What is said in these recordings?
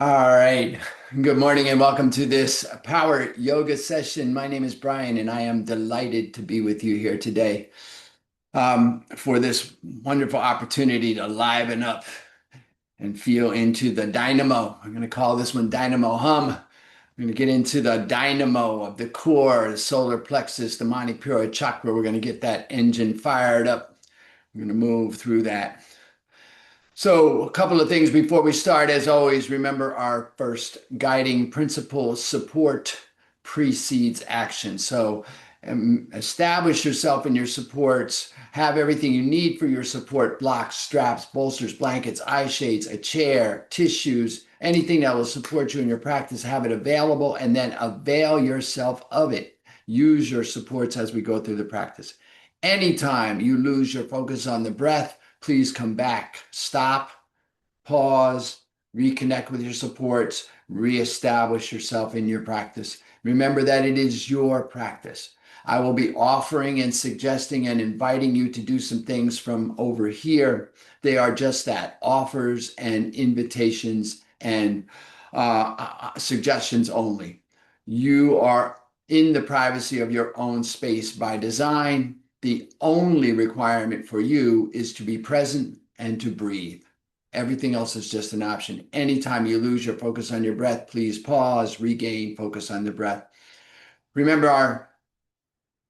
All right. Good morning and welcome to this power yoga session. My name is Brian and I am delighted to be with you here today for this wonderful opportunity to liven up and feel into the dynamo. I'm going to call this one Dynamo Hum. We're going to get into the dynamo of the core, the solar plexus, the Manipura chakra. We're going to get that engine fired up. We're going to move through that. So, a couple of things before we start. As always, remember our first guiding principle: support precedes action. So, establish yourself in your supports, have everything you need for your support: blocks, straps, bolsters, blankets, eye shades, a chair, tissues, anything that will support you in your practice. Have it available and then avail yourself of it. Use your supports as we go through the practice. Anytime you lose your focus on the breath, please come back, stop, pause, reconnect with your supports, reestablish yourself in your practice. Remember that it is your practice. I will be offering and suggesting and inviting you to do some things from over here. They are just that, offers and invitations and suggestions only. You are in the privacy of your own space by design. The only requirement for you is to be present and to breathe. Everything else is just an option. Anytime you lose your focus on your breath, please pause, regain focus on the breath. Remember, our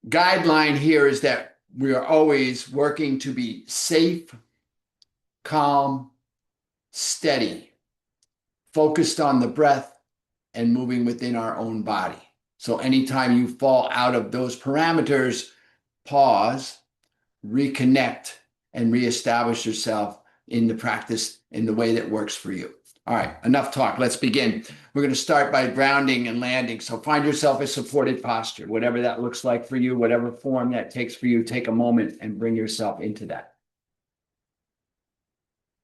guideline here is that we are always working to be safe, calm, steady, focused on the breath, and moving within our own body. So anytime you fall out of those parameters, pause, reconnect, and reestablish yourself in the practice in the way that works for you. All right, enough talk. Let's begin. We're going to start by grounding and landing. So find yourself a supported posture, whatever that looks like for you, whatever form that takes for you. Take a moment and bring yourself into that.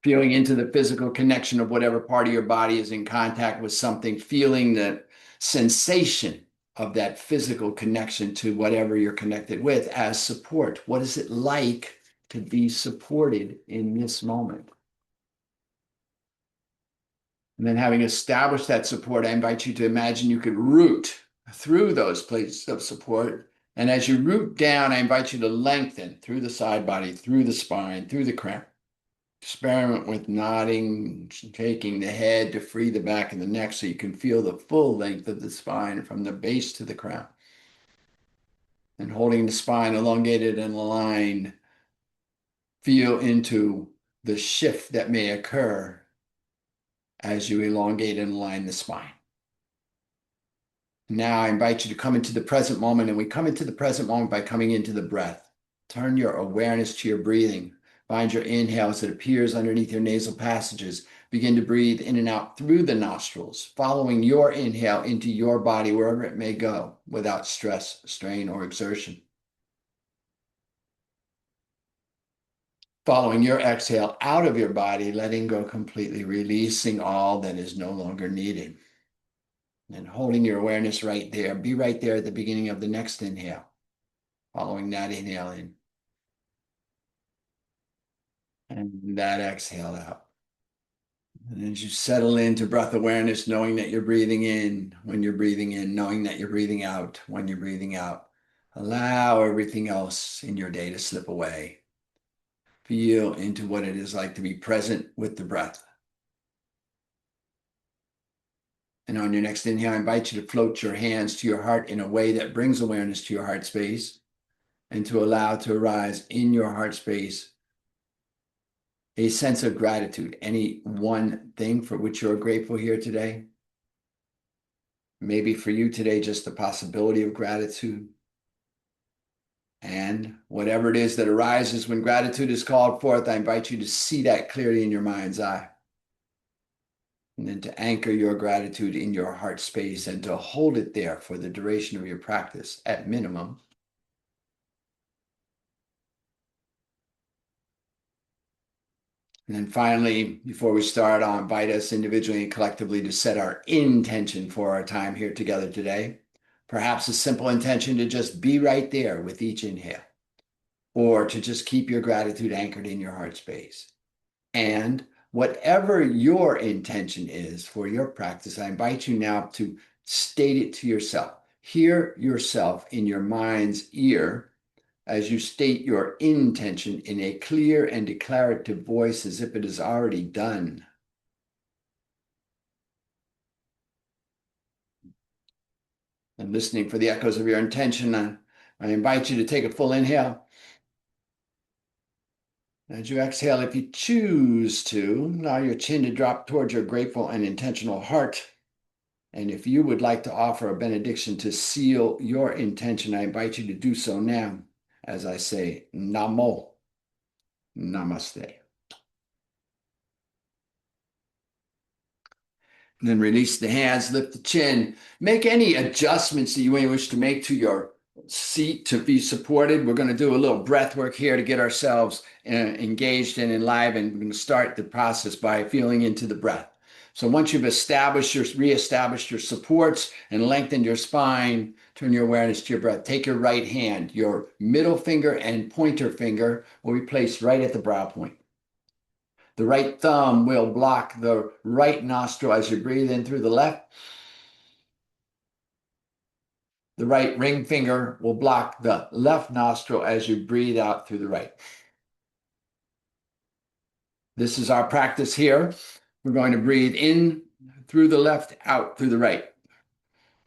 Feeling into the physical connection of whatever part of your body is in contact with something, feeling the sensation of that physical connection to whatever you're connected with as support. What is it like to be supported in this moment? And then, having established that support, I invite you to imagine you could root through those places of support. And as you root down, I invite you to lengthen through the side body, through the spine, through the crown. Experiment with nodding, shaking the head to free the back of the neck so you can feel the full length of the spine from the base to the crown. And holding the spine elongated and aligned, feel into the shift that may occur as you elongate and align the spine. Now I invite you to come into the present moment, and we come into the present moment by coming into the breath. Turn your awareness to your breathing. Find your inhale as it appears underneath your nasal passages. Begin to breathe in and out through the nostrils, following your inhale into your body wherever it may go without stress, strain, or exertion. Following your exhale out of your body, letting go completely, releasing all that is no longer needed. And holding your awareness right there. Be right there at the beginning of the next inhale, following that inhale in. And that exhale out. And as you settle into breath awareness, knowing that you're breathing in when you're breathing in, knowing that you're breathing out when you're breathing out, allow everything else in your day to slip away. Feel into what it is like to be present with the breath. And on your next inhale, I invite you to float your hands to your heart in a way that brings awareness to your heart space, and to allow to arise in your heart space a sense of gratitude. Any one thing for which you're grateful here today. Maybe for you today, just the possibility of gratitude. And whatever it is that arises when gratitude is called forth, I invite you to see that clearly in your mind's eye. And then to anchor your gratitude in your heart space and to hold it there for the duration of your practice at minimum. And then finally, before we start, I'll invite us individually and collectively to set our intention for our time here together today. Perhaps a simple intention to just be right there with each inhale, or to just keep your gratitude anchored in your heart space. And Whatever your intention is for your practice, I invite you now to state it to yourself. Hear yourself in your mind's ear as you state your intention in a clear and declarative voice as if it is already done. And listening for the echoes of your intention, I invite you to take a full inhale. As you exhale, if you choose to, allow your chin to drop towards your grateful and intentional heart. And if you would like to offer a benediction to seal your intention, I invite you to do so now as I say, Namo, Namaste. And then release the hands, lift the chin. Make any adjustments that you may wish to make to your seat to be supported. We're going to do a little breath work here to get ourselves engaged and enlivened. We're going to start the process by feeling into the breath. So once you've reestablished your supports and lengthened your spine, turn your awareness to your breath. Take your right hand, your middle finger and pointer finger will be placed right at the brow point. The right thumb will block the right nostril as you breathe in through the left. The right ring finger will block the left nostril as you breathe out through the right. This is our practice here. We're going to breathe in through the left, out through the right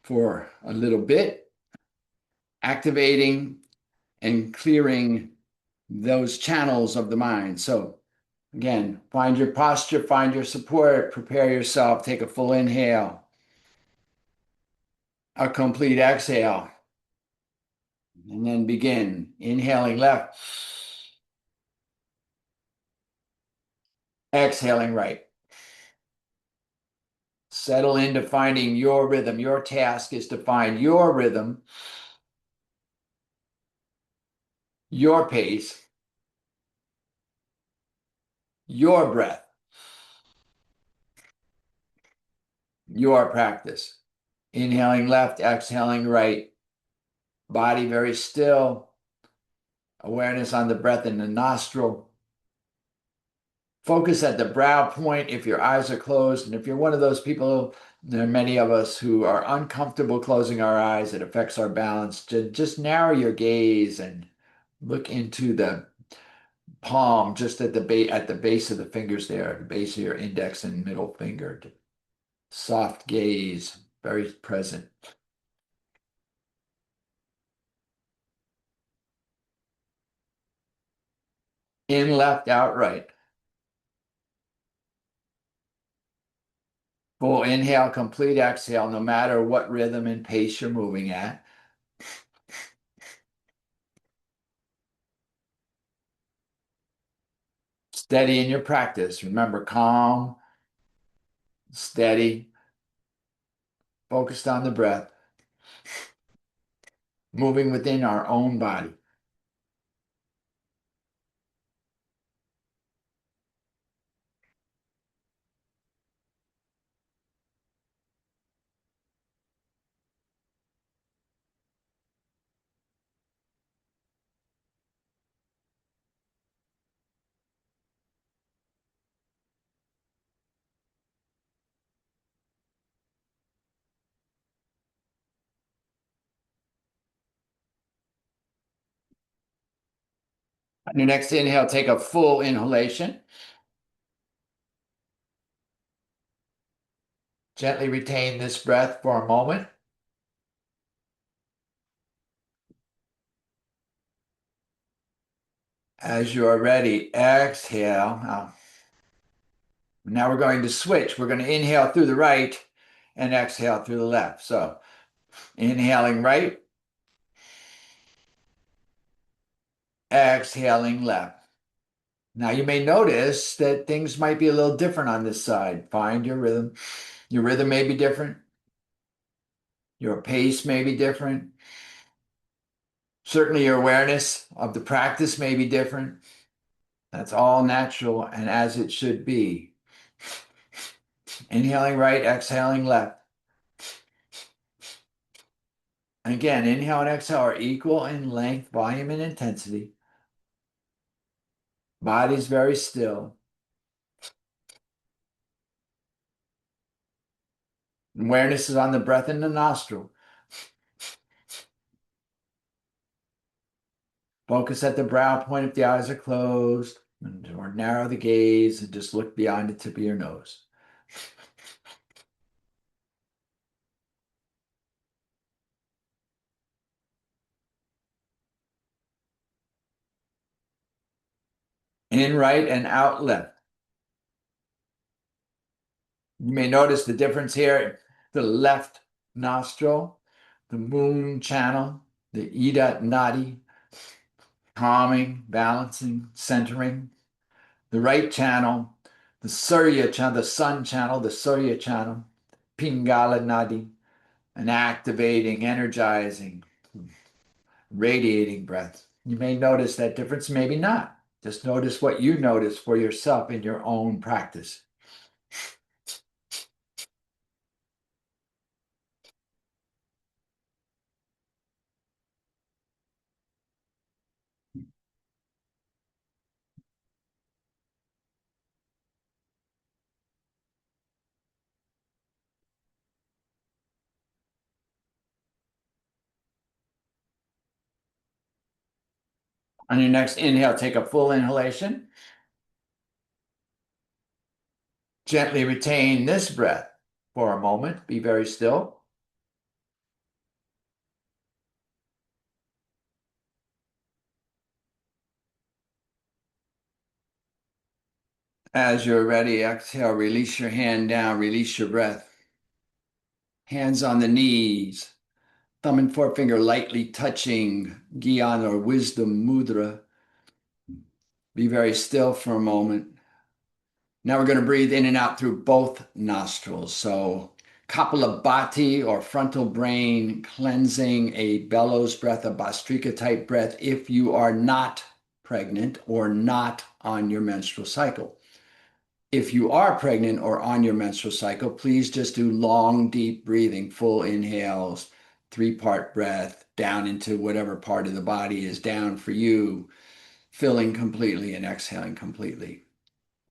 for a little bit, activating and clearing those channels of the mind. So again, find your posture, find your support, prepare yourself, take a full inhale, a complete exhale, and then begin. Inhaling left, exhaling right. Settle into finding your rhythm. Your task is to find your rhythm, your pace, your breath, your practice. Inhaling left, exhaling right. Body very still. Awareness on the breath in the nostril. Focus at the brow point if your eyes are closed. And if you're one of those people, there are many of us who are uncomfortable closing our eyes. It affects our balance. Just narrow your gaze and look into the palm, just at the base of the fingers there, the base of your index and middle finger. Soft gaze, very present. In left, out right. Full inhale, complete exhale, no matter what rhythm and pace you're moving at. Steady in your practice. Remember, calm, steady, focused on the breath, moving within our own body. On your next inhale, take a full inhalation. Gently retain this breath for a moment. As you are ready, exhale. Now we're going to switch. We're going to inhale through the right and exhale through the left. So inhaling right, exhaling left. Now you may notice that things might be a little different on this side. Find your rhythm. Your rhythm may be different. Your pace may be different. Certainly your awareness of the practice may be different. That's all natural and as it should be. Inhaling right, exhaling left. And again, inhale and exhale are equal in length, volume, and intensity. Body's very still. Awareness is on the breath in the nostril. Focus at the brow point if the eyes are closed, or narrow the gaze and just look beyond the tip of your nose. In right and out left. You may notice the difference here. The left nostril, the moon channel, the Ida Nadi, calming, balancing, centering. The right channel, the Surya channel, the sun channel, the Surya channel, Pingala Nadi, an activating, energizing, radiating breath. You may notice that difference, maybe not. Just notice what you notice for yourself in your own practice. On your next inhale, take a full inhalation. Gently retain this breath for a moment. Be very still. As you're ready, exhale, release your hand down, release your breath. Hands on the knees, thumb and forefinger lightly touching Gyan or wisdom mudra. Be very still for a moment. Now we're going to breathe in and out through both nostrils. So Kapalabhati or frontal brain cleansing, a bellows breath, a Bhastrika type breath if you are not pregnant or not on your menstrual cycle. If you are pregnant or on your menstrual cycle, please just do long, deep breathing, full inhales, 3-part breath down into whatever part of the body is down for you, filling completely and exhaling completely.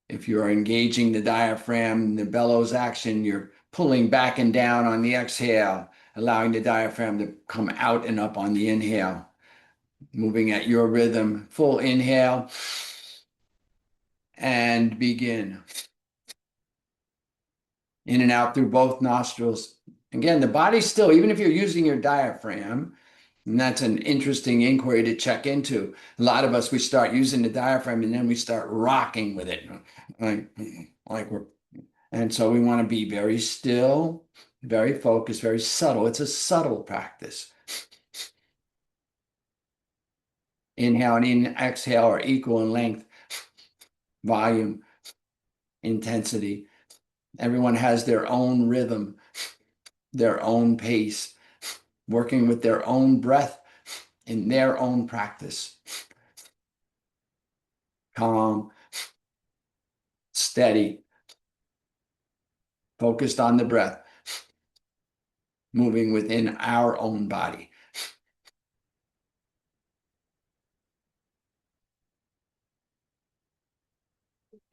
If you are engaging the diaphragm, the bellows action, you're pulling back and down on the exhale, allowing the diaphragm to come out and up on the inhale, moving at your rhythm. Full inhale and begin. In and out through both nostrils. Again, the body's still, even if you're using your diaphragm, and that's an interesting inquiry to check into. A lot of us, we start using the diaphragm and then we start rocking with it. And so we want to be very still, very focused, very subtle. It's a subtle practice. Inhale and exhale are equal in length, volume, intensity. Everyone has their own rhythm, their own pace, working with their own breath in their own practice. Calm, steady, focused on the breath, moving within our own body.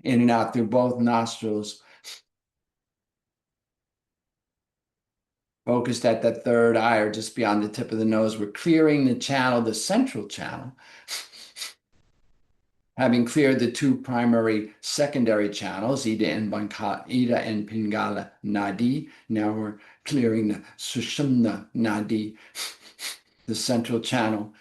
In and out through both nostrils. Focused at that third eye or just beyond the tip of the nose. We're clearing the channel, the central channel. Having cleared the two primary secondary channels, Ida and Pingala Nadi, now we're clearing the Sushumna Nadi, the central channel.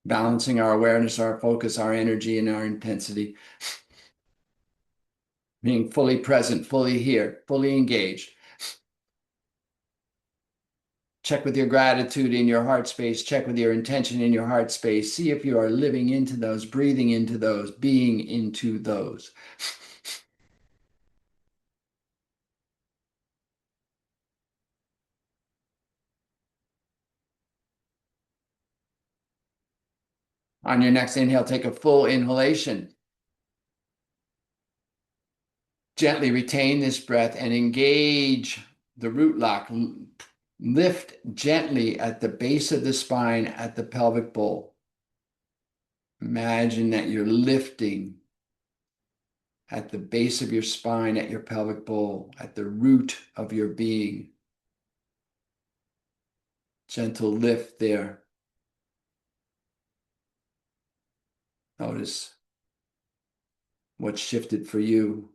Balancing our awareness, our focus, our energy, and our intensity. Being fully present, fully here, fully engaged. Check with your gratitude in your heart space. Check with your intention in your heart space. See if you are living into those, breathing into those, being into those. On your next inhale, take a full inhalation. Gently retain this breath and engage the root lock. Lift gently at the base of the spine at the pelvic bowl. Imagine that you're lifting at the base of your spine, at your pelvic bowl, at the root of your being. Gentle lift there. Notice what shifted for you.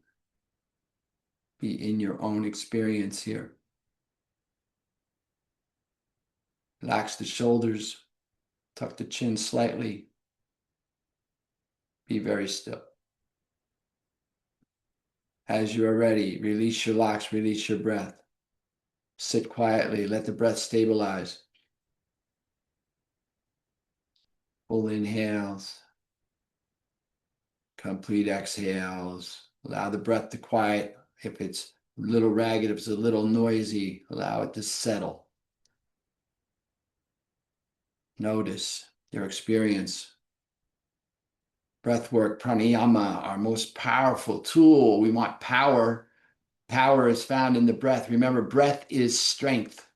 Be in your own experience here. Relax the shoulders, tuck the chin slightly. Be very still. As you are ready, release your locks, release your breath. Sit quietly, let the breath stabilize. Full inhales, complete exhales. Allow the breath to quiet. If it's a little ragged, if it's a little noisy, allow it to settle. Notice your experience. Breath work, pranayama, our most powerful tool. We want power. Power is found in the breath. Remember, breath is strength.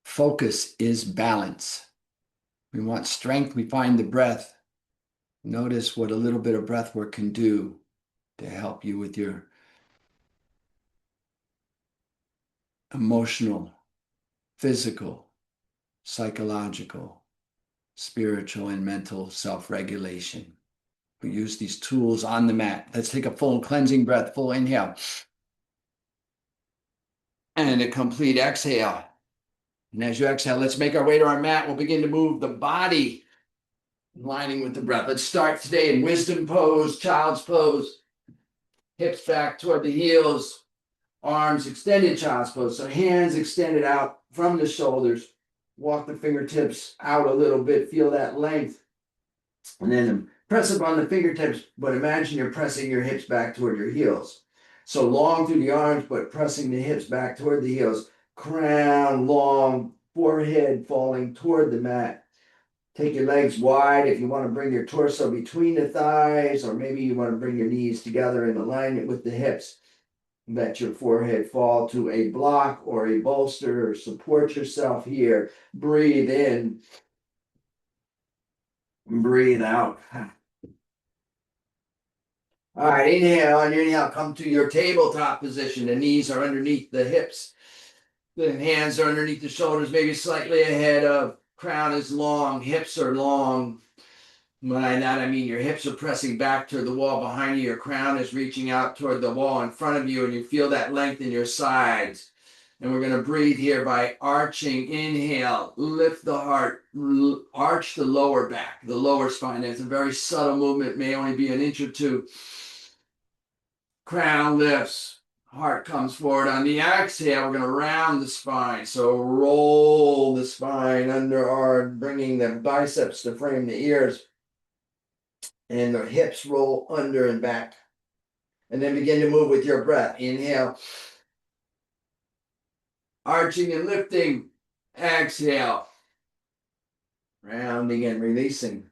Focus is balance. We want strength, we find the breath. Notice what a little bit of breath work can do to help you with your emotional, physical, psychological, spiritual, and mental self-regulation. We use these tools on the mat. Let's take a full cleansing breath, full inhale. And a complete exhale. And as you exhale, let's make our way to our mat. We'll begin to move the body aligning with the breath. Let's start today in wisdom pose, child's pose. Hips back toward the heels, arms extended, child's pose. So hands extended out from the shoulders. Walk the fingertips out a little bit, feel that length. And then press up on the fingertips, but imagine you're pressing your hips back toward your heels. So long through the arms, but pressing the hips back toward the heels. Crown long, forehead falling toward the mat. Take your legs wide if you want to bring your torso between the thighs, or maybe you want to bring your knees together in alignment with the hips. Let your forehead fall to a block or a bolster, or support yourself here. Breathe in. Breathe out. All right, inhale. On your inhale, come to your tabletop position. The knees are underneath the hips. The hands are underneath the shoulders, maybe slightly ahead of. Crown is long, hips are long. By that, I mean your hips are pressing back toward the wall behind you. Your crown is reaching out toward the wall in front of you, and you feel that length in your sides. And we're going to breathe here by arching. Inhale, lift the heart, arch the lower back, the lower spine. It's a very subtle movement, may only be an inch or two. Crown lifts, heart comes forward. On the exhale, we're going to round the spine. So roll the spine under our, bringing the biceps to frame the ears. And the hips roll under and back. And then begin to move with your breath. Inhale. Arching and lifting. Exhale. Rounding and releasing.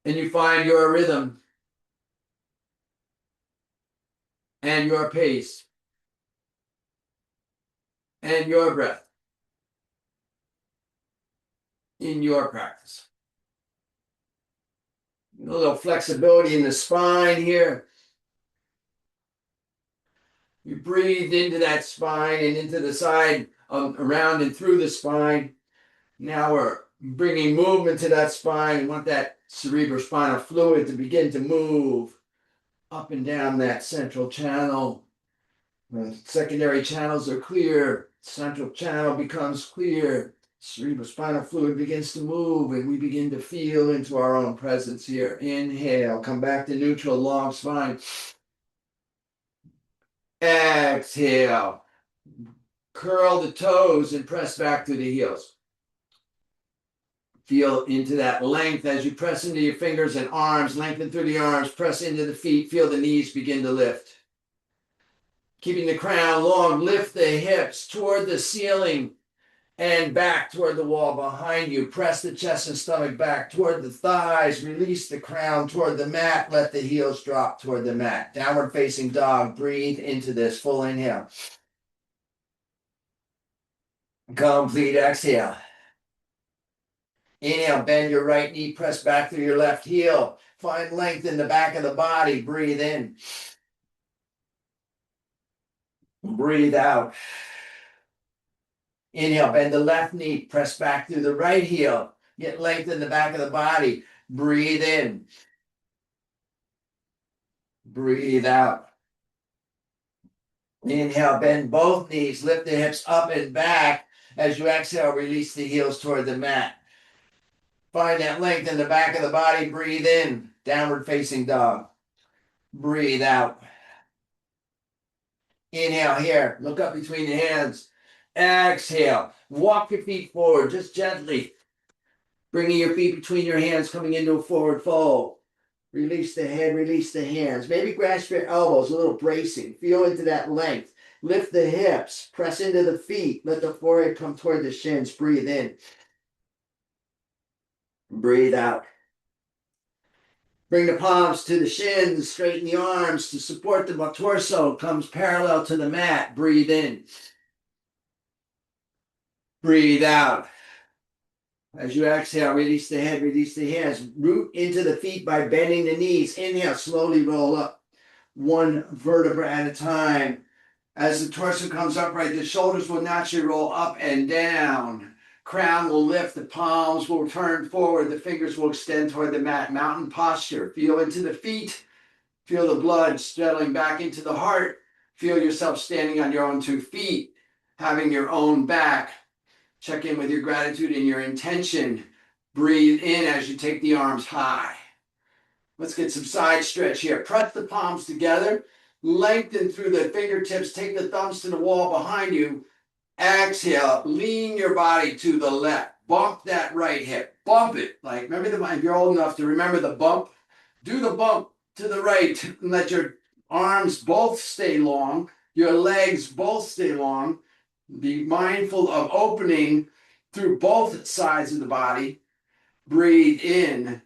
And you find your rhythm and your pace and your breath in your practice. A little flexibility in the spine here. You breathe into that spine and into the side, around and through the spine. Now we're bringing movement to that spine. We want that cerebrospinal fluid to begin to move up and down that central channel. The secondary channels are clear. Central channel becomes clear. Cerebrospinal fluid begins to move, and we begin to feel into our own presence here. Inhale, come back to neutral, long spine. Exhale. Curl the toes and press back to the heels. Feel into that length as you press into your fingers and arms, lengthen through the arms, press into the feet, feel the knees begin to lift. Keeping the crown long, lift the hips toward the ceiling and back toward the wall behind you. Press the chest and stomach back toward the thighs. Release the crown toward the mat. Let the heels drop toward the mat. Downward facing dog. Breathe into this. Full inhale. Complete exhale. Inhale, bend your right knee, press back through your left heel. Find length in the back of the body. Breathe in. Breathe out. Inhale, bend the left knee, press back through the right heel. Get length in the back of the body. Breathe in. Breathe out. Inhale, bend both knees, lift the hips up and back. As you exhale, release the heels toward the mat. Find that length in the back of the body. Breathe in. Downward facing dog. Breathe out. Inhale here. Look up between the hands. Exhale. Walk your feet forward just gently. Bringing your feet between your hands, coming into a forward fold. Release the head, release the hands. Maybe grasp your elbows, a little bracing. Feel into that length. Lift the hips. Press into the feet. Let the forehead come toward the shins. Breathe in. Breathe out. Bring the palms to the shins. Straighten the arms to support the torso. Comes parallel to the mat. Breathe in. Breathe out. As you exhale, release the head, release the hands. Root into the feet by bending the knees. Inhale, slowly roll up. One vertebra at a time. As the torso comes upright, the shoulders will naturally roll up and down. Crown will lift, the palms will turn forward, the fingers will extend toward the mat. Mountain posture. Feel into the feet. Feel the blood settling back into the heart. Feel yourself standing on your own 2 feet, having your own back. Check in with your gratitude and your intention. Breathe in as you take the arms high. Let's get some side stretch here. Press the palms together. Lengthen through the fingertips. Take the thumbs to the wall behind you. Exhale. Lean your body to the left. Bump that right hip. Bump it. Like, remember if you're old enough to remember the bump, do the bump to the right and let your arms both stay long. Your legs both stay long. Be mindful of opening through both sides of the body. Breathe in.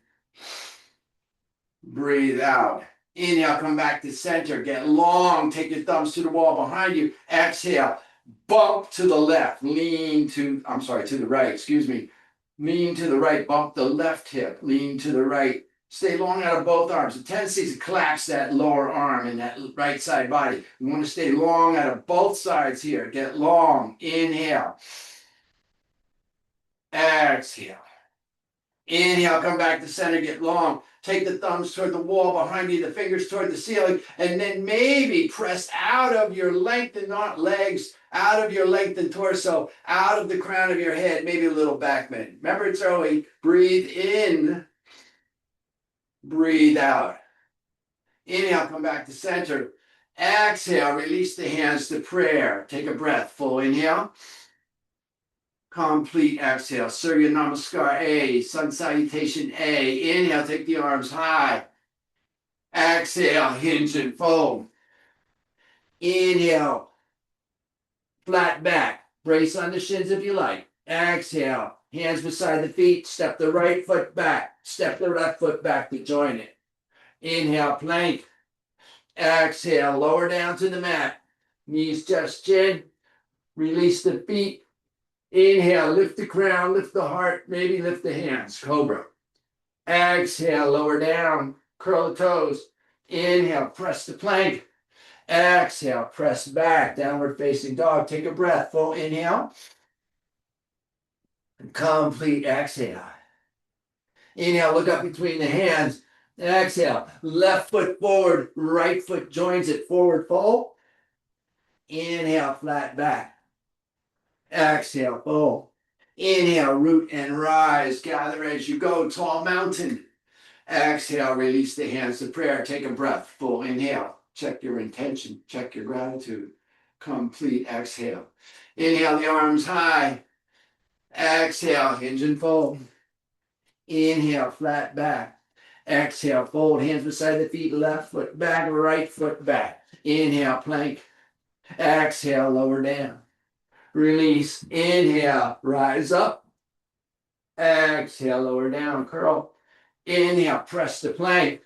Breathe out. Inhale, come back to center. Get long. Take your thumbs to the wall behind you. Exhale. Bump to the left. Lean to, to the right. Excuse me. Lean to the right. Bump the left hip. Lean to the right. Stay long out of both arms. The tendency is to collapse that lower arm in that right side body. We want to stay long out of both sides here. Get long. Inhale. Exhale. Inhale, come back to center, get long. Take the thumbs toward the wall behind you, the fingers toward the ceiling, and then maybe press out of your lengthened legs, out of your lengthened torso, out of the crown of your head, maybe a little back bend. Remember, it's early. Breathe in. Breathe out. Inhale, come back to center. Exhale, release the hands to prayer. Take a breath. Full inhale. Complete exhale. Surya Namaskar A. Sun Salutation A. Inhale, take the arms high. Exhale, hinge and fold. Inhale, flat back. Brace on the shins if you like. Exhale, hands beside the feet. Step the right foot back. Step the left foot back to join it. Inhale, plank. Exhale, lower down to the mat. Knees just chin. Release the feet. Inhale, lift the crown, lift the heart, maybe lift the hands. Cobra. Exhale, lower down. Curl the toes. Inhale, press the plank. Exhale, press back. Downward facing dog. Take a breath. Full inhale. Complete exhale. Inhale, look up between the hands. Exhale, left foot forward, right foot joins it, forward fold. Inhale, flat back. Exhale, fold. Inhale, root and rise. Gather as you go, tall mountain. Exhale, release the hands to prayer. Take a breath, full inhale. Check your intention, check your gratitude. Complete exhale. Inhale, the arms high. Exhale, hinge and fold. Inhale, flat back. Exhale, fold, hands beside the feet, left foot back, right foot back. Inhale, plank. Exhale, lower down. Release. Inhale, rise up. Exhale, lower down, curl. Inhale, press the plank.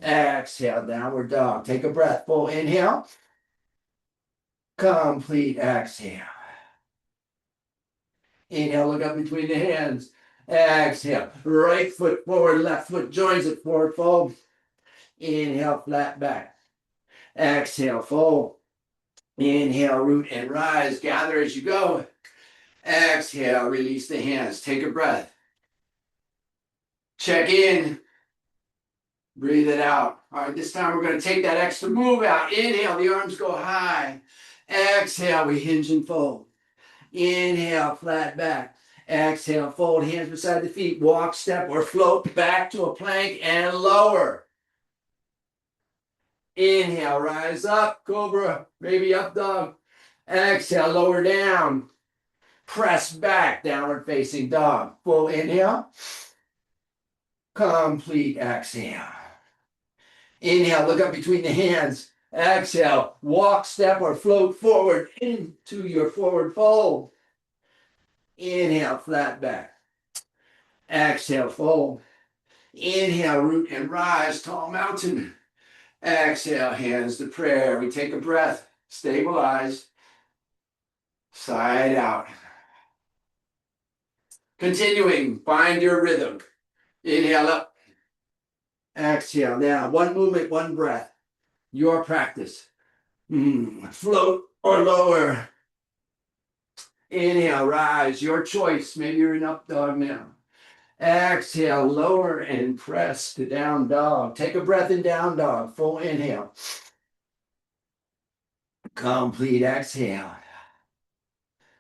Exhale, downward dog. Take a breath. Full inhale. Complete exhale. Inhale, look up between the hands. Exhale. Right foot forward, left foot joins it, forward fold. Inhale, flat back. Exhale, fold. Inhale, root and rise. Gather as you go. Exhale, release the hands. Take a breath. Check in. Breathe it out. All right, this time we're going to take that extra move out. Inhale, the arms go high. Exhale, we hinge and fold. Inhale, flat back. Exhale, fold, hands beside the feet. Walk, step, or float back to a plank and lower. Inhale, rise up, cobra, maybe up dog. Exhale, lower down. Press back, downward facing dog. Full inhale. Complete exhale. Inhale, look up between the hands. Exhale, walk, step, or float forward into your forward fold. Inhale, flat back. Exhale, fold. Inhale, root and rise, tall mountain. Exhale, hands to prayer. We take a breath, stabilize, side out. Continuing, find your rhythm. Inhale up. Exhale down. One movement, one breath. Your practice. Float or lower. Inhale, rise. Your choice. Maybe you're in up dog now. Exhale, lower and press to down dog. Take a breath in down dog. Full inhale. Complete exhale.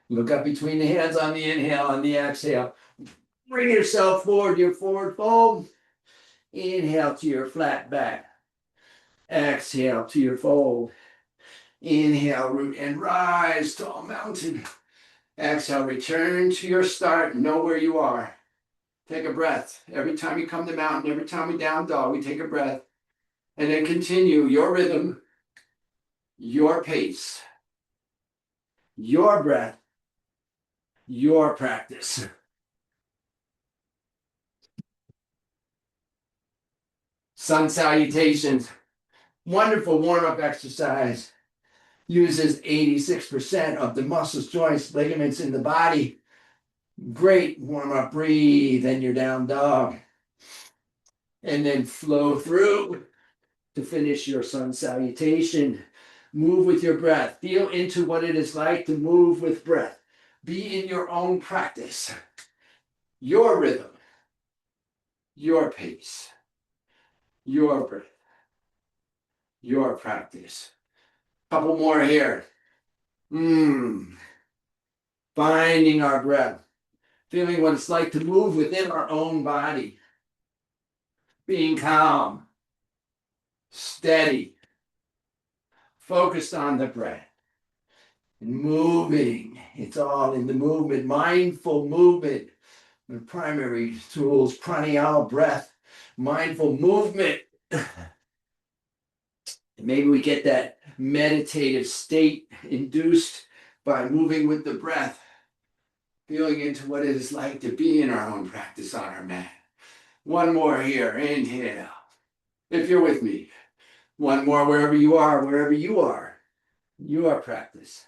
Look up between the hands on the inhale and the exhale. Bring yourself forward, your forward fold. Inhale to your flat back. Exhale to your fold. Inhale, root and rise, tall mountain. Exhale, return to your start. Know where you are. Take a breath. Every time you come to mountain, every time we down dog, we take a breath. And then continue your rhythm, your pace, your breath, your practice. Sun salutations. Wonderful warm-up exercise. Uses 86% of the muscles, joints, ligaments in the body. Great warm-up. Breathe and you're down dog. And then flow through to finish your sun salutation. Move with your breath. Feel into what it is like to move with breath. Be in your own practice. Your rhythm. Your pace. Your breath. Your practice. Couple more here. Finding our breath. Feeling what it's like to move within our own body. Being calm. Steady. Focused on the breath. And moving. It's all in the movement. Mindful movement. The primary tools, pranayama, breath. Mindful movement. Maybe we get that meditative state induced by moving with the breath, feeling into what it is like to be in our own practice on our mat. One more here, inhale. If you're with me, one more wherever you are, your practice.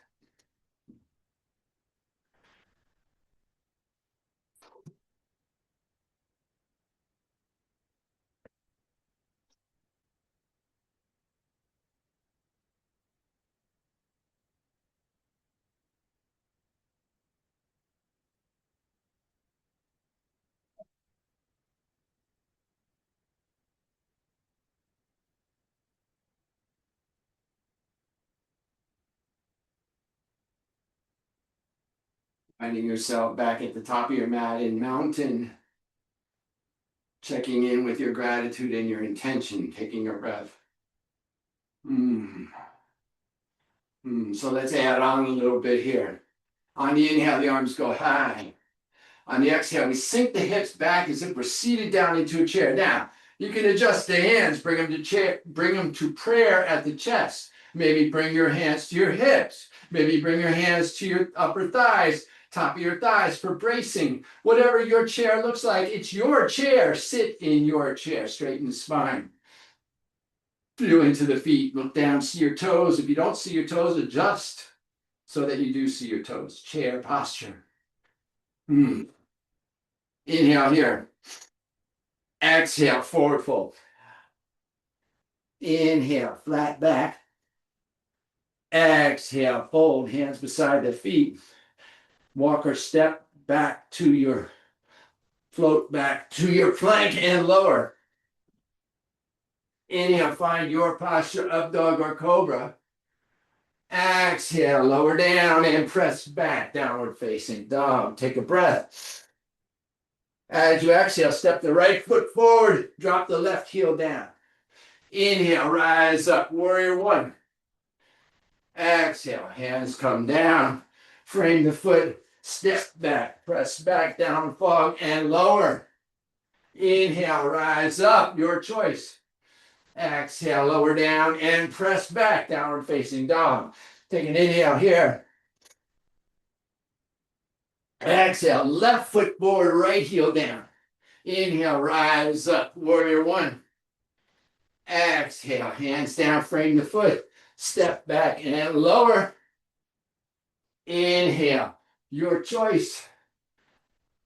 Finding yourself back at the top of your mat in mountain. Checking in with your gratitude and your intention, taking a breath. So let's add on a little bit here. On the inhale, the arms go high. On the exhale, we sink the hips back as if we're seated down into a chair. Now, you can adjust the hands, bring them to prayer at the chest. Maybe bring your hands to your hips. Maybe bring your hands to your upper thighs, top of your thighs for bracing. Whatever your chair looks like, it's your chair. Sit in your chair, straighten the spine. Feel into the feet, look down, see your toes. If you don't see your toes, adjust so that you do see your toes. Chair posture. Inhale here. Exhale, forward fold. Inhale, flat back. Exhale, fold, hands beside the feet. Walk or step back to your, float back to your plank and lower. Inhale, find your posture, up dog or cobra. Exhale, lower down and press back, downward facing dog. Take a breath. As you exhale, step the right foot forward, drop the left heel down. Inhale, rise up, warrior one. Exhale, hands come down. Frame the foot, step back, press back, down fog, and lower. Inhale, rise up, your choice. Exhale, lower down, and press back, downward facing dog. Take an inhale here. Exhale, left foot forward, right heel down. Inhale, rise up, warrior one. Exhale, hands down, frame the foot. Step back and lower. Inhale, your choice.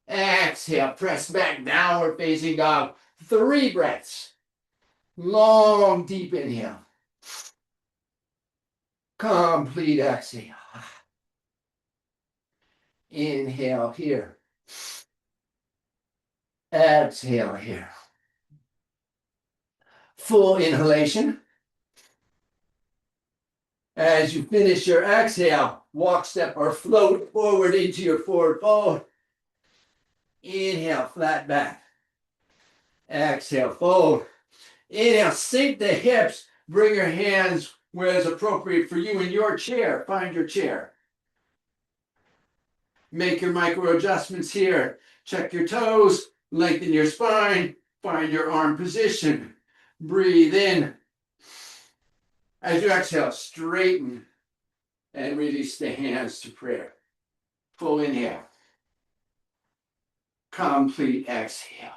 Exhale, press back, downward facing dog. 3 breaths. Long, deep inhale. Complete exhale. Inhale here. Exhale here. Full inhalation. As you finish your exhale, walk, step, or float forward into your forward fold. Inhale, flat back. Exhale, fold. Inhale, sink the hips. Bring your hands where it's appropriate for you in your chair. Find your chair. Make your micro adjustments here. Check your toes. Lengthen your spine. Find your arm position. Breathe in. As you exhale, straighten and release the hands to prayer. Full inhale. Complete exhale.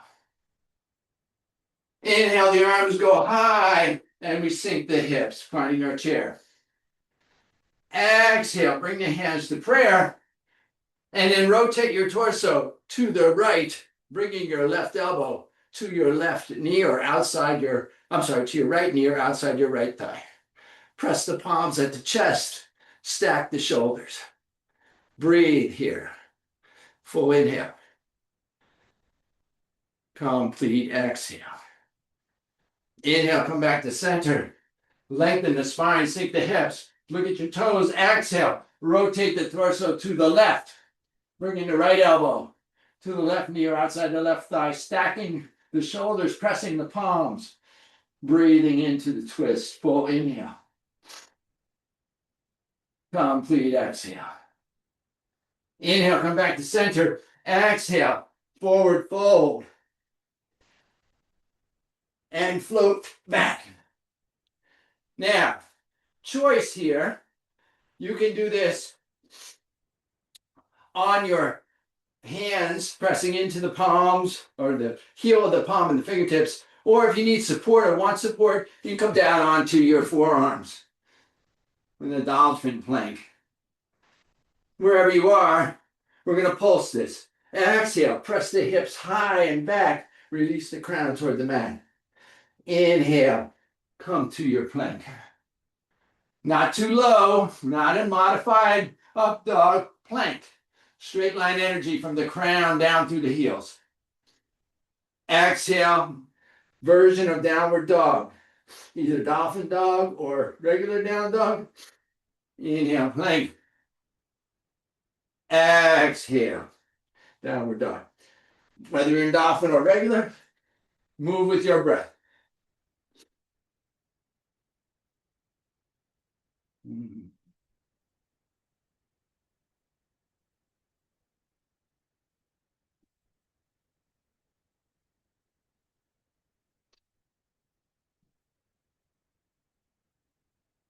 Inhale, the arms go high, and we sink the hips, finding our chair. Exhale, bring the hands to prayer, and then rotate your torso to the right, bringing your left elbow to your left knee or outside your, to your right knee or outside your right thigh. Press the palms at the chest, stack the shoulders. Breathe here. Full inhale. Complete exhale. Inhale, come back to center. Lengthen the spine, sink the hips. Look at your toes. Exhale, rotate the torso to the left. Bringing the right elbow to the left knee or outside the left thigh. Stacking the shoulders, pressing the palms. Breathing into the twist. Full inhale. Complete exhale. Inhale, come back to center. Exhale, forward fold. And float back. Now, choice here. You can do this on your hands, pressing into the palms or the heel of the palm and the fingertips. Or if you need support or want support, you can come down onto your forearms with a dolphin plank. Wherever you are, we're going to pulse this. Exhale, press the hips high and back. Release the crown toward the mat. Inhale, come to your plank. Not too low, not a modified up dog, plank. Straight line energy from the crown down through the heels. Exhale, version of downward dog. Either dolphin dog or regular down dog. Inhale, plank. Exhale, downward dog. Whether you're in dolphin or regular, move with your breath.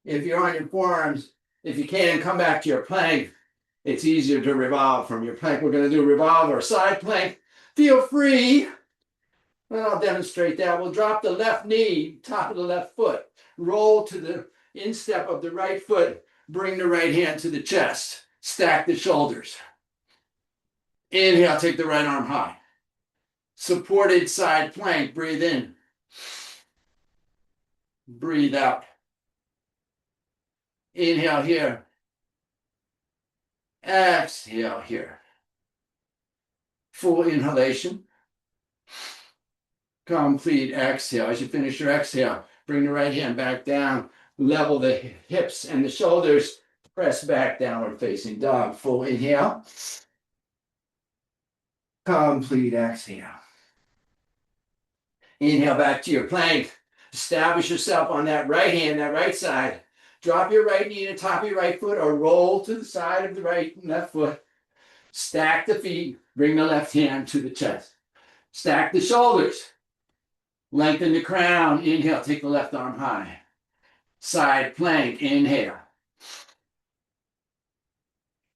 If you're on your forearms, if you can, come back to your plank. It's easier to revolve from your plank. We're going to do revolve or side plank. Feel free. And I'll demonstrate that. We'll drop the left knee, top of the left foot. Roll to the instep of the right foot. Bring the right hand to the chest. Stack the shoulders. Inhale, take the right arm high. Supported side plank. Breathe in. Breathe out. Inhale here. Exhale here. Full inhalation. Complete exhale. As you finish your exhale, bring the right hand back down. Level the hips and the shoulders. Press back, downward facing dog. Full inhale. Complete exhale. Inhale back to your plank. Establish yourself on that right hand, that right side. Drop your right knee to the top of your right foot or roll to the side of the right and left foot. Stack the feet. Bring the left hand to the chest. Stack the shoulders. Lengthen the crown. Inhale, take the left arm high. Side plank. Inhale.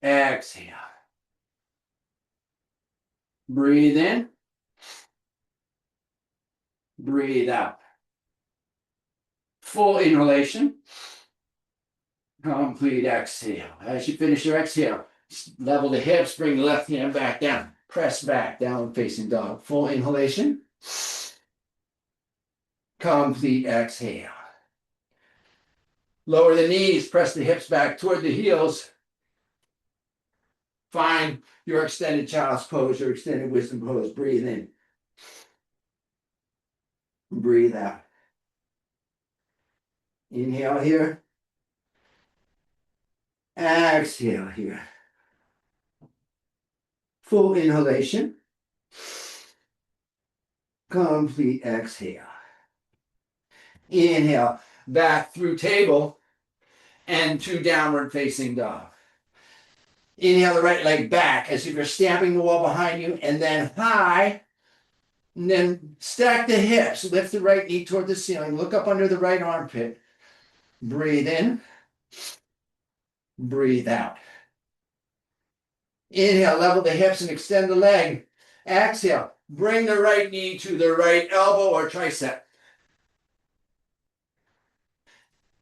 Exhale. Breathe in. Breathe out. Full inhalation. Complete exhale. As you finish your exhale, level the hips, bring the left hand back down. Press back, downward facing dog. Full inhalation. Complete exhale. Lower the knees, press the hips back toward the heels. Find your extended child's pose, your extended wisdom pose. Breathe in. Breathe out. Inhale here. Exhale here. Full inhalation. Complete exhale. Inhale, back through table and to downward facing dog. Inhale the right leg back as if you're stamping the wall behind you, and then high, and then stack the hips. Lift the right knee toward the ceiling. Look up under the right armpit. Breathe in. Breathe out. Inhale, level the hips and extend the leg. Exhale, bring the right knee to the right elbow or tricep.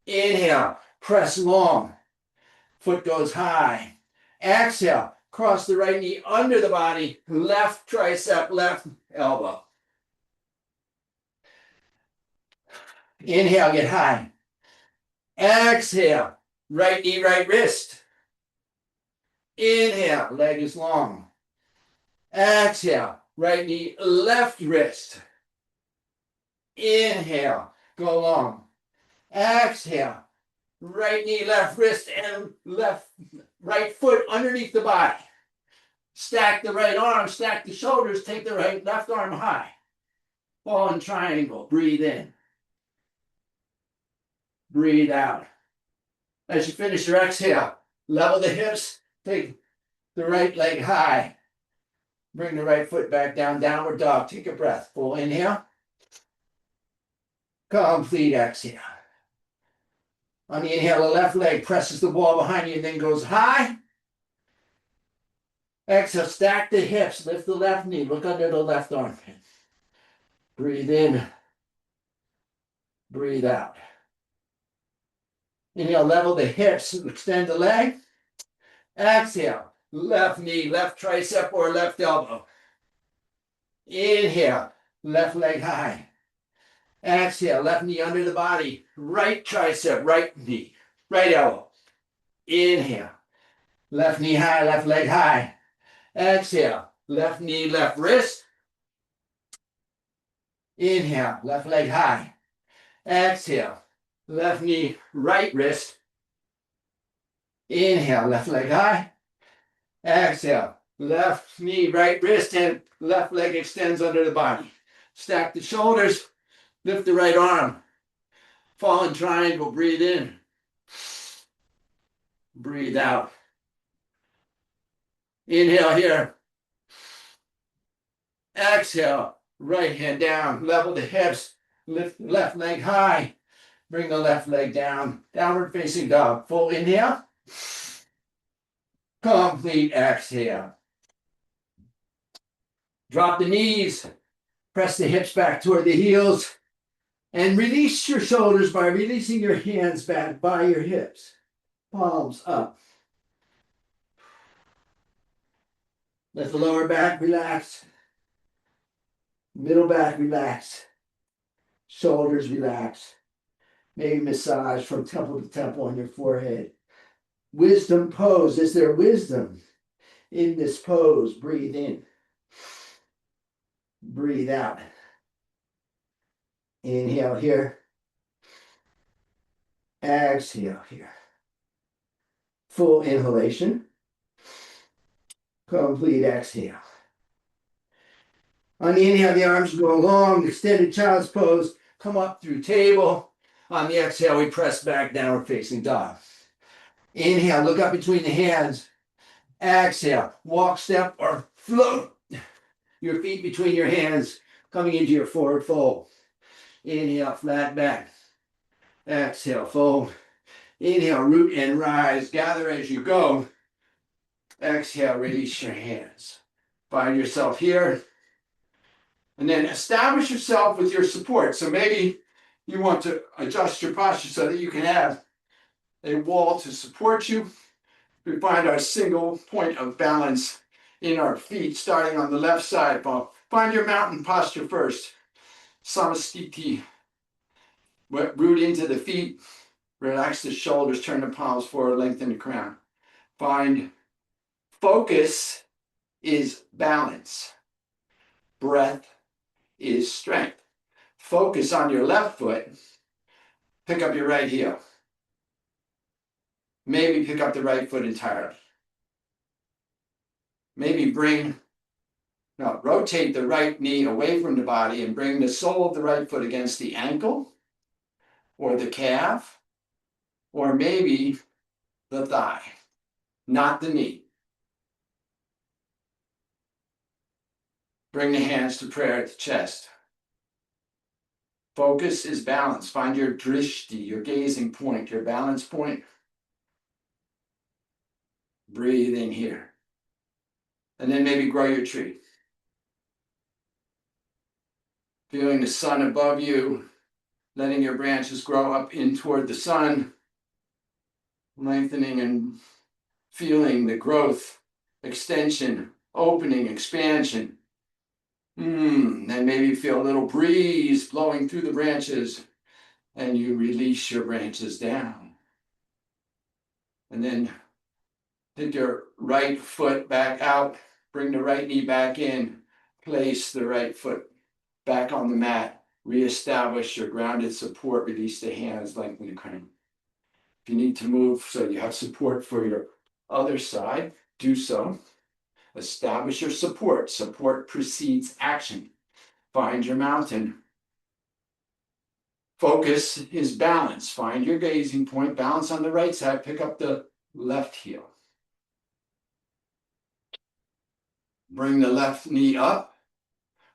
Inhale, press long. Foot goes high. Exhale, cross the right knee under the body, left tricep, left elbow. Inhale, get high. Exhale, right knee, right wrist. Inhale, leg is long. Exhale, right knee, left wrist. Inhale, go long. Exhale, right knee, left wrist, and right foot underneath the body. Stack the right arm, stack the shoulders, take the left arm high. Fall in triangle, breathe in. Breathe out. As you finish your exhale, level the hips, take the right leg high. Bring the right foot back down, downward dog. Take a breath. Full inhale. Complete exhale. On the inhale, the left leg presses the wall behind you and then goes high. Exhale, stack the hips, lift the left knee, look under the left armpit. Breathe in. Breathe out. Inhale, level the hips, extend the leg. Exhale, left knee, left tricep or left elbow. Inhale, left leg high. Exhale, left knee under the body, right tricep, right knee, right elbow. Inhale, left knee high, left leg high. Exhale, left knee, left wrist. Inhale, left leg high. Exhale, left knee, right wrist. Inhale, left leg high. Exhale, left knee, right wrist, and left leg extends under the body. Stack the shoulders, lift the right arm. Fall in triangle, breathe in. Breathe out. Inhale here. Exhale, right hand down, level the hips, lift the left leg high. Bring the left leg down, downward facing dog. Full inhale. Complete exhale. Drop the knees, press the hips back toward the heels, and release your shoulders by releasing your hands back by your hips. Palms up. Let the lower back relax. Middle back relax. Shoulders relax. Maybe massage from temple to temple on your forehead. Wisdom pose. Is there wisdom in this pose? Breathe in. Breathe out. Inhale here. Exhale here. Full inhalation. Complete exhale. On the inhale, the arms go long, extended child's pose. Come up through table. On the exhale, we press back, downward facing dog. Inhale, look up between the hands. Exhale, walk, step, or float your feet between your hands, coming into your forward fold. Inhale, flat back. Exhale, fold. Inhale, root and rise. Gather as you go. Exhale, release your hands. Find yourself here. And then establish yourself with your support. So maybe you want to adjust your posture so that you can have a wall to support you. We find our single point of balance in our feet, starting on the left side. Find your mountain posture first. Samastiti. Root into the feet. Relax the shoulders, turn the palms forward, lengthen the crown. Find focus is balance. Breath is strength. Focus on your left foot. Pick up your right heel. Maybe pick up the right foot entirely. Maybe rotate the right knee away from the body and bring the sole of the right foot against the ankle or the calf, or maybe the thigh, not the knee. Bring the hands to prayer at the chest. Focus is balance. Find your drishti, your gazing point, your balance point. Breathe in here. And then maybe grow your tree. Feeling the sun above you, letting your branches grow up in toward the sun, lengthening and feeling the growth, extension, opening, expansion. Then maybe you feel a little breeze blowing through the branches and you release your branches down. And then take your right foot back out, bring the right knee back in, place the right foot back on the mat, reestablish your grounded support, release the hands, lengthen the crown. If you need to move so you have support for your other side, do so. Establish your support. Support precedes action. Find your mountain. Focus is balance. Find your gazing point. Balance on the right side. Pick up the left heel. Bring the left knee up.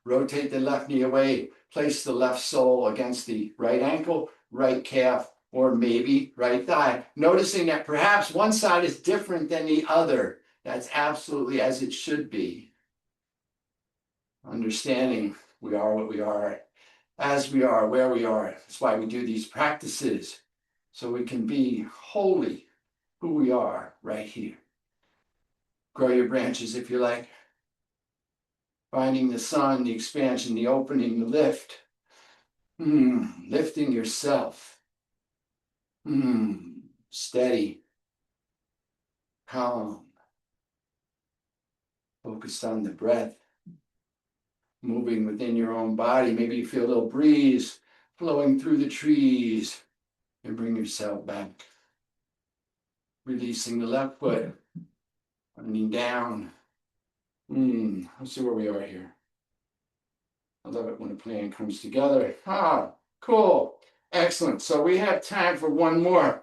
Rotate the left knee away. Place the left sole against the right ankle, right calf, or maybe right thigh. Noticing that perhaps one side is different than the other. That's absolutely as it should be. Understanding we are what we are, as we are, where we are. That's why we do these practices, so we can be wholly who we are right here. Grow your branches if you like. Finding the sun, the expansion, the opening, the lift. Lifting yourself. Steady. Calm. Focused on the breath. Moving within your own body. Maybe you feel a little breeze flowing through the trees. And bring yourself back. Releasing the left foot. Running down. Let's see where we are here. I love it when a plan comes together. Cool. Excellent. So we have time for one more.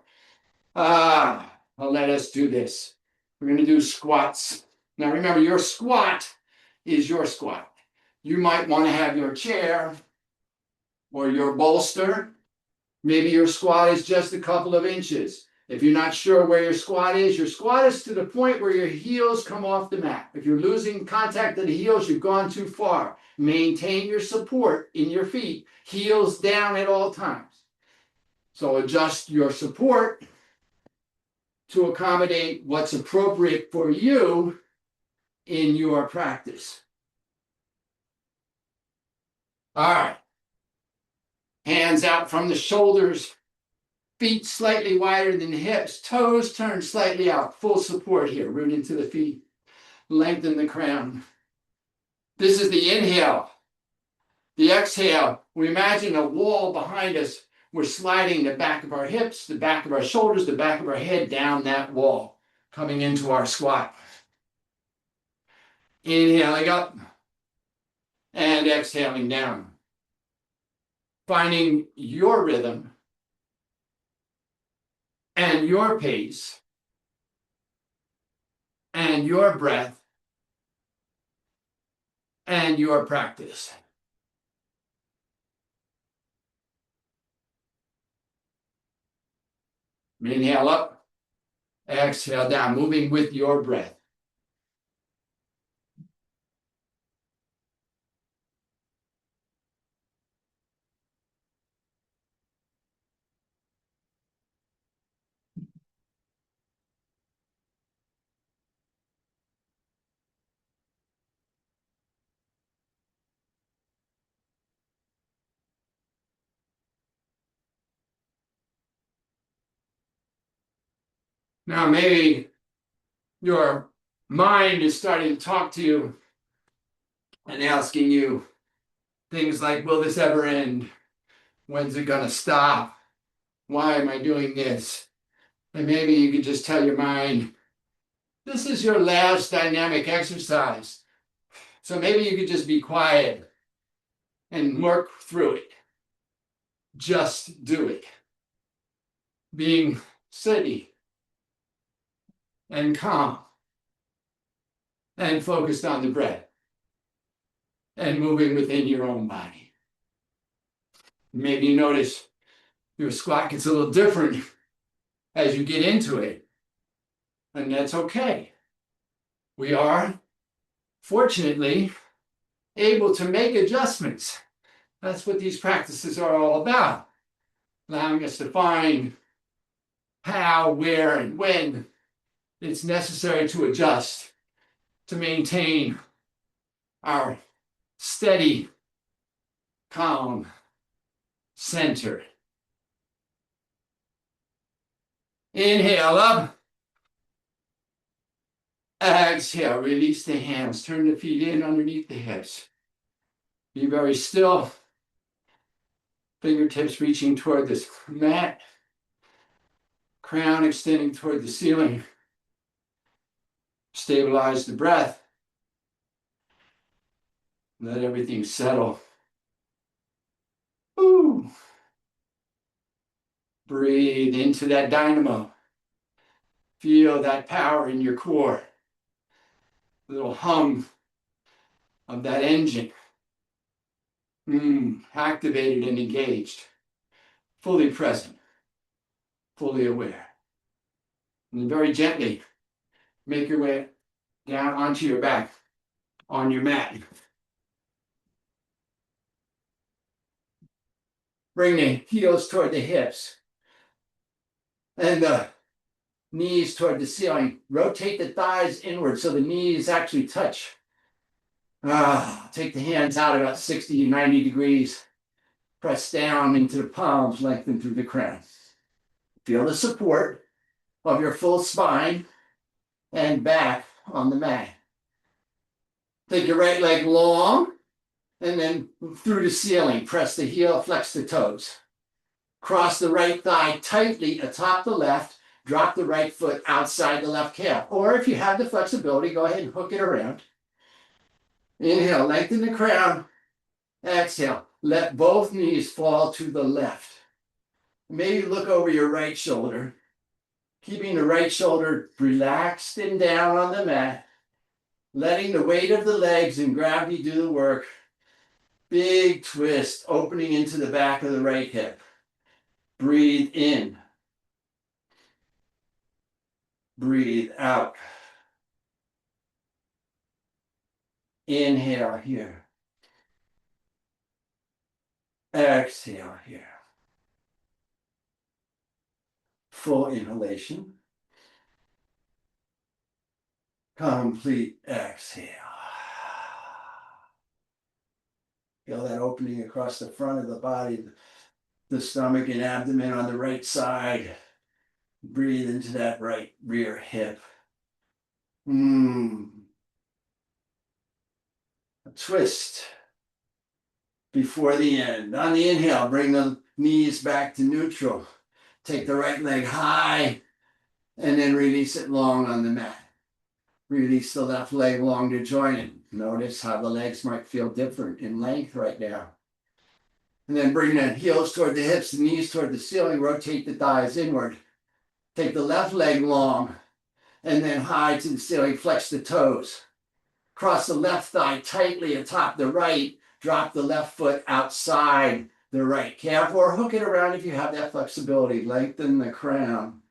Let us do this. We're going to do squats. Now remember, your squat is your squat. You might want to have your chair or your bolster. Maybe your squat is just a couple of inches. If you're not sure where your squat is to the point where your heels come off the mat. If you're losing contact of the heels, you've gone too far. Maintain your support in your feet, heels down at all times. So adjust your support to accommodate what's appropriate for you in your practice. All right. Hands out from the shoulders, feet slightly wider than the hips, toes turned slightly out, full support here, root into the feet, lengthen the crown. This is the inhale. The exhale, we imagine a wall behind us. We're sliding the back of our hips, the back of our shoulders, the back of our head down that wall, coming into our squat. Inhaling up and exhaling down. Finding your rhythm and your pace and your breath and your practice. Inhale up, exhale down, moving with your breath. Now, maybe your mind is starting to talk to you and asking you things like, will this ever end? When's it going to stop? Why am I doing this? And maybe you could just tell your mind, this is your last dynamic exercise. So maybe you could just be quiet and work through it. Just do it. Being steady and calm and focused on the breath and moving within your own body. Maybe you notice your squat gets a little different as you get into it, and that's okay. We are, fortunately, able to make adjustments. That's what these practices are all about, allowing us to find how, where, and when it's necessary to adjust to maintain our steady, calm center. Inhale up. Exhale, release the hands. Turn the feet in underneath the hips. Be very still. Fingertips reaching toward this mat. Crown extending toward the ceiling. Stabilize the breath. Let everything settle. Ooh. Breathe into that dynamo. Feel that power in your core. A little hum of that engine. Activated and engaged. Fully present. Fully aware. And then very gently make your way down onto your back on your mat. Bring the heels toward the hips and the knees toward the ceiling. Rotate the thighs inward so the knees actually touch. Take the hands out about 60, 90 degrees. Press down into the palms, lengthen through the crown. Feel the support of your full spine and back on the mat. Take your right leg long and then through the ceiling. Press the heel, flex the toes. Cross the right thigh tightly atop the left. Drop the right foot outside the left calf. Or if you have the flexibility, go ahead and hook it around. Inhale, lengthen the crown. Exhale, let both knees fall to the left. Maybe look over your right shoulder, keeping the right shoulder relaxed and down on the mat, letting the weight of the legs and gravity do the work. Big twist, opening into the back of the right hip. Breathe in. Breathe out. Inhale here. Exhale here. Full inhalation. Complete exhale. Feel that opening across the front of the body, the stomach and abdomen on the right side. Breathe into that right rear hip. A twist before the end. On the inhale, bring the knees back to neutral. Take the right leg high and then release it long on the mat. Release the left leg long to join it. Notice how the legs might feel different in length right now. And then bring the heels toward the hips, the knees toward the ceiling. Rotate the thighs inward. Take the left leg long and then high to the ceiling. Flex the toes. Cross the left thigh tightly atop the right. Drop the left foot outside the right calf or hook it around if you have that flexibility. Lengthen the crown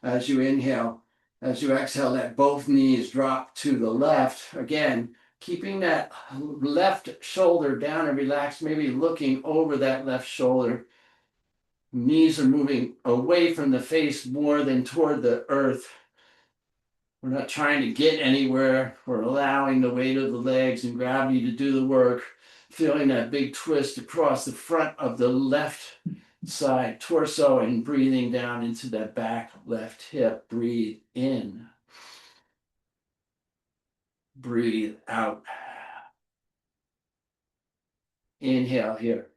as you inhale. As you exhale, let both knees drop to the left. Again, keeping that left shoulder down and relaxed, maybe looking over that left shoulder. Knees are moving away from the face more than toward the earth. We're not trying to get anywhere. We're allowing the weight of the legs and gravity to do the work. Feeling that big twist across the front of the left side torso and breathing down into that back left hip. Breathe in. Breathe out. Inhale here.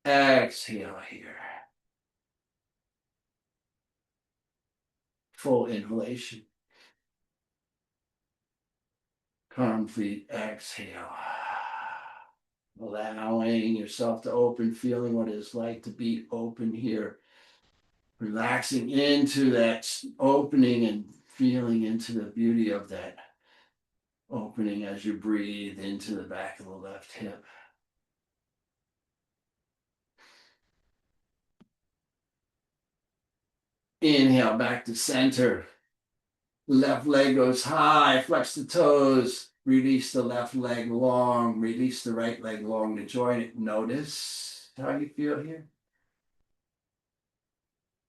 Exhale here. Full inhalation. Complete exhale. Allowing yourself to open, feeling what it's like to be open here. Relaxing into that opening and feeling into the beauty of that opening as you breathe into the back of the left hip. Inhale back to center. Left leg goes high, flex the toes, release the left leg long, release the right leg long to join it. Notice how you feel here.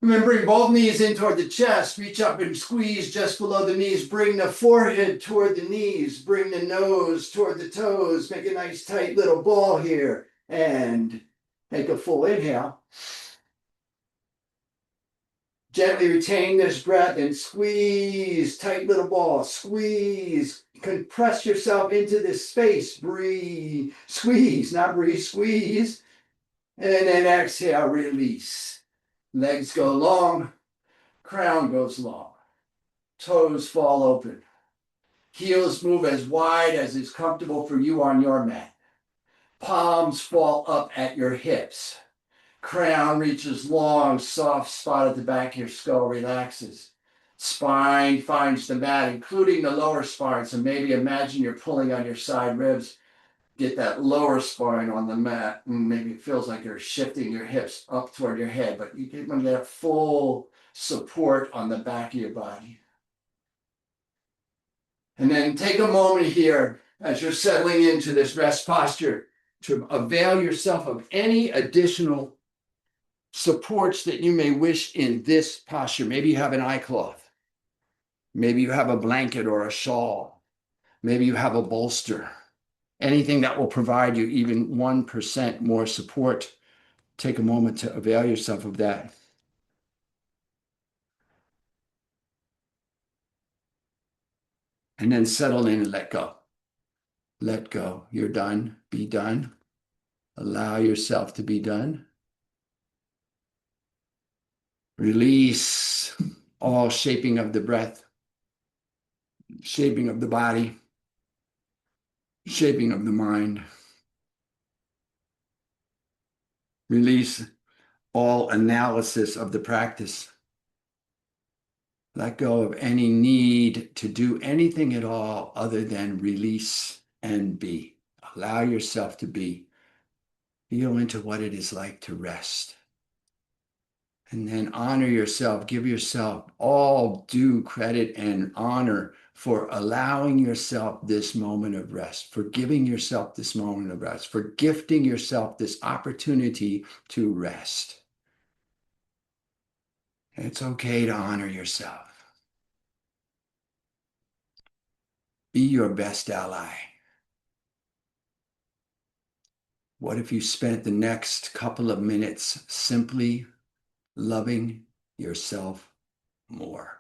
And then bring both knees in toward the chest. Reach up and squeeze just below the knees. Bring the forehead toward the knees. Bring the nose toward the toes. Make a nice tight little ball here. And take a full inhale. Gently retain this breath and squeeze, tight little ball, squeeze, compress yourself into this space, breathe, squeeze, not breathe, squeeze, and then exhale, release. Legs go long, crown goes long, toes fall open, heels move as wide as is comfortable for you on your mat, palms fall up at your hips. Crown reaches long, soft spot at the back of your skull relaxes. Spine finds the mat, including the lower spine. So maybe imagine you're pulling on your side ribs. Get that lower spine on the mat. And maybe it feels like you're shifting your hips up toward your head, but you get that full support on the back of your body. And then take a moment here as you're settling into this rest posture to avail yourself of any additional supports that you may wish in this posture. Maybe you have an eye cloth. Maybe you have a blanket or a shawl. Maybe you have a bolster. Anything that will provide you even 1% more support. Take a moment to avail yourself of that. And then settle in and let go. Let go. You're done. Be done. Allow yourself to be done. Release all shaping of the breath, shaping of the body, shaping of the mind. Release all analysis of the practice. Let go of any need to do anything at all other than release and be. Allow yourself to be. Feel into what it is like to rest. And then honor yourself. Give yourself all due credit and honor for allowing yourself this moment of rest, for giving yourself this moment of rest, for gifting yourself this opportunity to rest. It's okay to honor yourself. Be your best ally. What if you spent the next couple of minutes simply loving yourself more?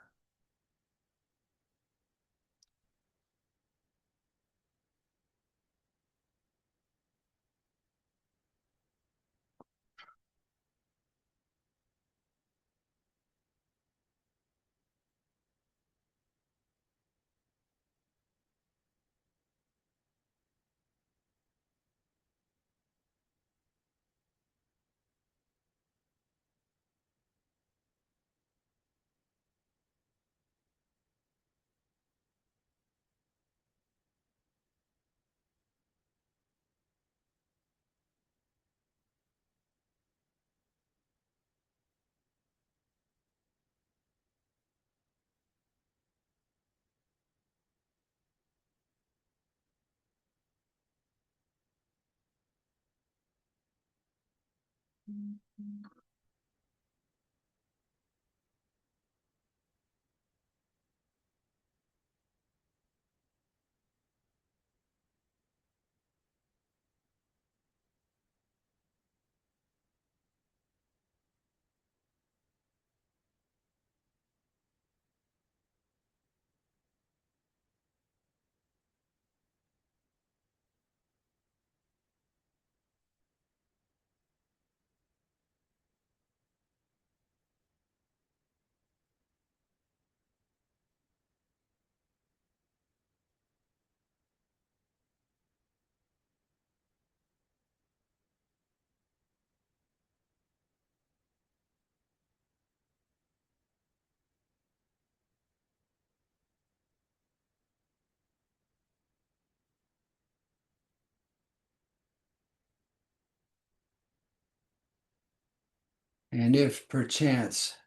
And if perchance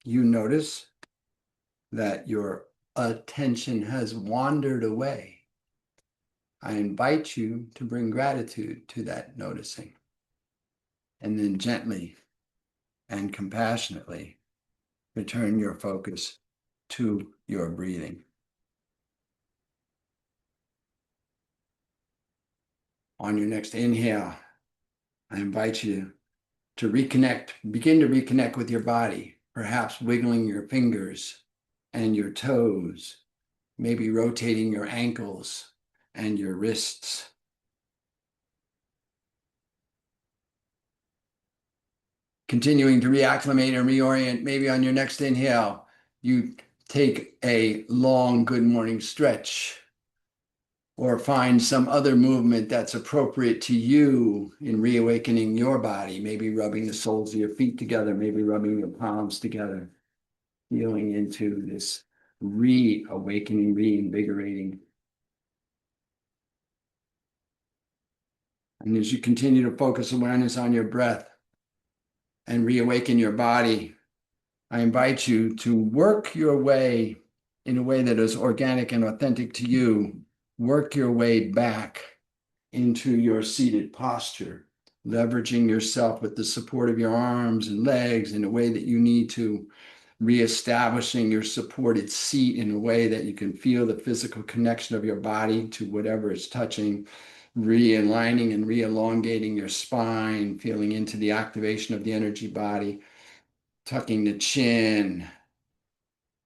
you notice that your attention has wandered away, I invite you to bring gratitude to that noticing, and then gently and compassionately return your focus to your breathing. On your next inhale, I invite you to reconnect, begin to reconnect with your body, perhaps wiggling your fingers and your toes, maybe rotating your ankles and your wrists. Continuing to reacclimate and reorient. Maybe on your next inhale, you take a long good morning stretch, or find some other movement that's appropriate to you in reawakening your body, maybe rubbing the soles of your feet together, maybe rubbing your palms together, feeling into this reawakening, reinvigorating. And as you continue to focus awareness on your breath and reawaken your body, I invite you to work your way in a way that is organic and authentic to you. Work your way back into your seated posture, leveraging yourself with the support of your arms and legs in a way that you need to, reestablishing your supported seat in a way that you can feel the physical connection of your body to whatever is touching, realigning and re-elongating your spine, feeling into the activation of the energy body, tucking the chin.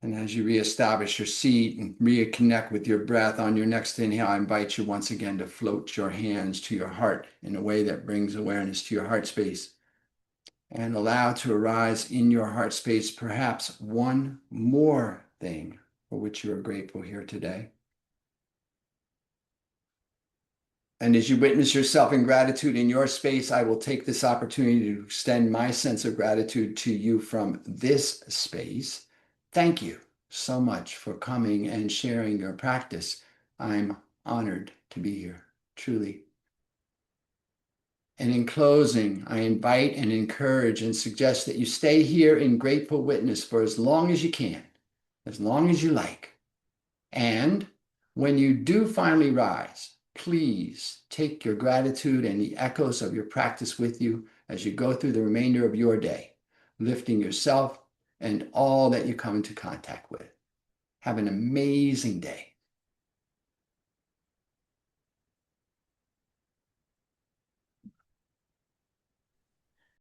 And as you reestablish your seat and reconnect with your breath on your next inhale, I invite you once again to float your hands to your heart in a way that brings awareness to your heart space, and allow to arise in your heart space perhaps one more thing for which you are grateful here today. And as you witness yourself in gratitude in your space, I will take this opportunity to extend my sense of gratitude to you from this space. Thank you so much for coming and sharing your practice. I'm honored to be here, truly. And in closing, I invite and encourage and suggest that you stay here in grateful witness for as long as you can, as long as you like. And when you do finally rise, please take your gratitude and the echoes of your practice with you as you go through the remainder of your day, lifting yourself and all that you come into contact with. Have an amazing day.